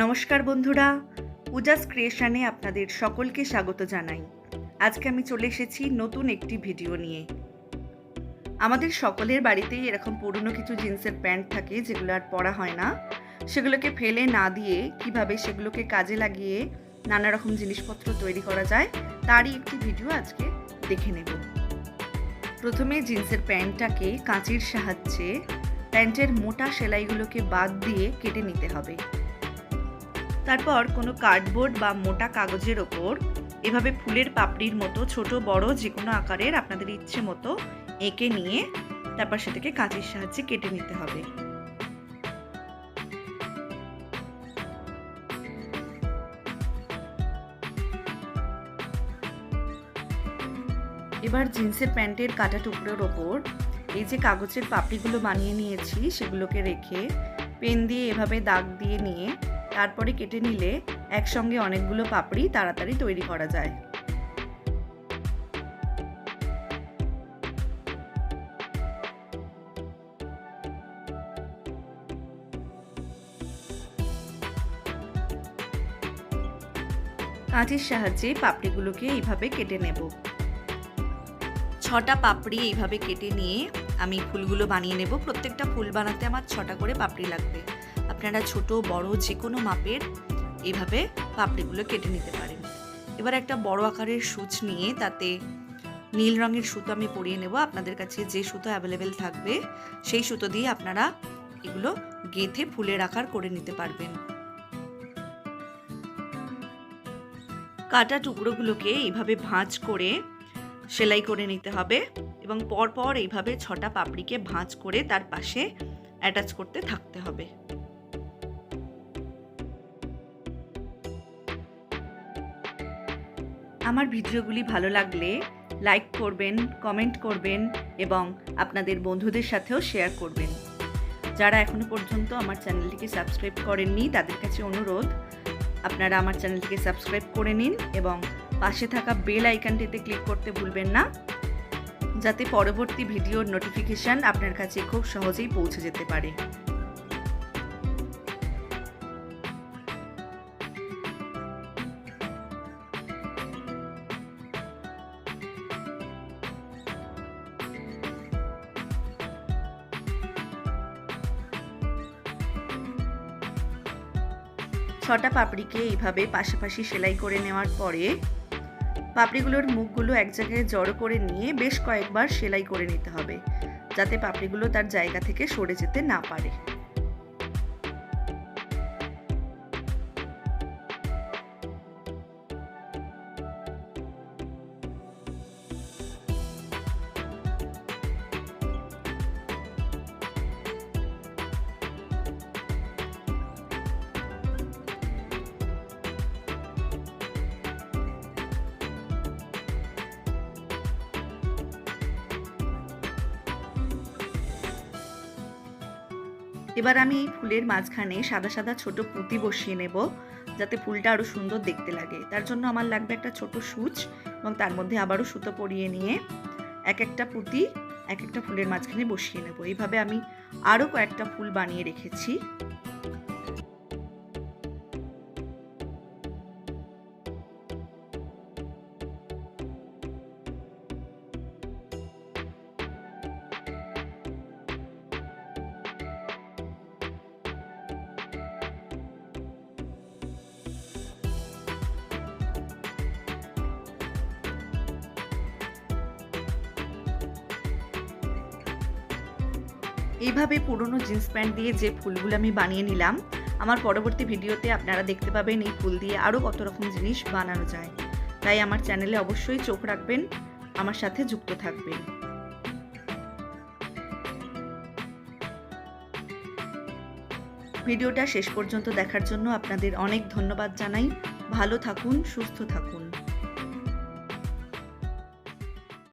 নমস্কার বন্ধুরা, পূজাস ক্রিয়েশনে আপনাদের সকলকে স্বাগত জানাই। আজকে আমি চলে এসেছি নতুন একটি ভিডিও নিয়ে। আমাদের সকলের বাড়িতেই এরকম পুরনো কিছু জিন্সের প্যান্ট থাকে যেগুলো আর পরা হয় না। সেগুলোকে ফেলে না দিয়ে কিভাবে সেগুলোকে কাজে লাগিয়ে নানা রকম জিনিসপত্র তৈরি করা যায় তারই একটি ভিডিও আজকে দেখে নেব। প্রথমে জিন্সের প্যান্টটাকে কাঁচির সাহায্যে প্যান্টের মোটা সেলাইগুলোকে বাদ দিয়ে কেটে নিতে হবে। তারপর কোনো কার্ডবোর্ড বা মোটা কাগজের ওপর এভাবে ফুলের পাপড়ির মতো ছোট বড় যে কোনো আকারের আপনাদের ইচ্ছে মতো এঁকে নিয়ে তারপর সেটাকে কাঁচির সাহায্যে কেটে নিতে হবে। এবার জিন্সের প্যান্টের কাটা টুকরোর ওপর এই যে কাগজের পাপড়িগুলো বানিয়ে নিয়েছি সেগুলোকে রেখে পেন দিয়ে এভাবে দাগ দিয়ে নিয়ে তারপরে কেটে নিলে একসঙ্গে অনেকগুলো পাপড়ি তাড়াতাড়ি তৈরি করা যায়। কাঁচির সাহায্যে পাপড়িগুলোকে এইভাবে কেটে নেব। 6টা পাপড়ি এইভাবে কেটে নিয়ে আমি ফুলগুলো বানিয়ে নেব। প্রত্যেকটা ফুল বানাতে আমার 6টা করে পাপড়ি লাগবে। আপনারা ছোট বড় যে কোনো মাপের এইভাবে পাপড়িগুলো কেটে নিতে পারেন। এবার একটা বড় আকারের সূচ নিয়ে তাতে নীল রঙের সুতো আমি পরিয়ে নেব। আপনাদের কাছে যে সুতো অ্যাভেলেবেল থাকবে সেই সুতো দিয়ে আপনারা এগুলো গেঁথে ফুলের আকার করে নিতে পারবেন। কাটা টুকরোগুলোকে এইভাবে ভাঁজ করে সেলাই করে নিতে হবে এবং পরপর এইভাবে 6টা পাপড়িকে ভাঁজ করে তার পাশে অ্যাটাচ করতে থাকতে হবে। আমার ভিডিওগুলি ভালো লাগলে লাইক করবেন, কমেন্ট করবেন এবং আপনাদের বন্ধুদের সাথেও শেয়ার করবেন। যারা এখনো পর্যন্ত আমার চ্যানেলটিকে সাবস্ক্রাইব করেননি তাদের কাছে অনুরোধ, আপনারা আমার চ্যানেলটিকে সাবস্ক্রাইব করে নিন এবং পাশে থাকা বেল আইকনটিতে ক্লিক করতে ভুলবেন না, যাতে পরবর্তী ভিডিওর নোটিফিকেশন আপনার কাছে খুব সহজেই পৌঁছে যেতে পারে। ছটা পাপড়িকে এইভাবে পাশাপাশি সেলাই করে নেওয়ার পরে পাপড়িগুলোর মুখগুলো এক জায়গায় জড়ো করে নিয়ে বেশ কয়েকবার সেলাই করে নিতে হবে, যাতে পাপড়িগুলো তার জায়গা থেকে সরে যেতে না পারে। এবার আমি এই ফুলের মাঝখানে সাদা সাদা ছোট পুঁতি বসিয়ে নেব, যাতে ফুলটা আরও সুন্দর দেখতে লাগে। তার জন্য আমার লাগবে একটা ছোট সূচ এবং তার মধ্যে আবারও সুতো পরিয়ে নিয়ে এক একটা পুঁতি এক একটা ফুলের মাঝখানে বসিয়ে নেব। এইভাবে আমি আরও কয়েকটা ফুল বানিয়ে রেখেছি। এইভাবে পুরনো জিন্স প্যান্ট দিয়ে যে ফুলগুলো আমি বানিয়ে নিলাম, আমার পরবর্তী ভিডিওতে আপনারা দেখতে পাবেন এই ফুল দিয়ে আরও কত রকম জিনিস বানানো যায়। তাই আমার চ্যানেলে অবশ্যই চোখ রাখবেন, আমার সাথে যুক্ত থাকবেন। ভিডিওটা শেষ পর্যন্ত দেখার জন্য আপনাদের অনেক ধন্যবাদ জানাই। ভালো থাকুন, সুস্থ থাকুন।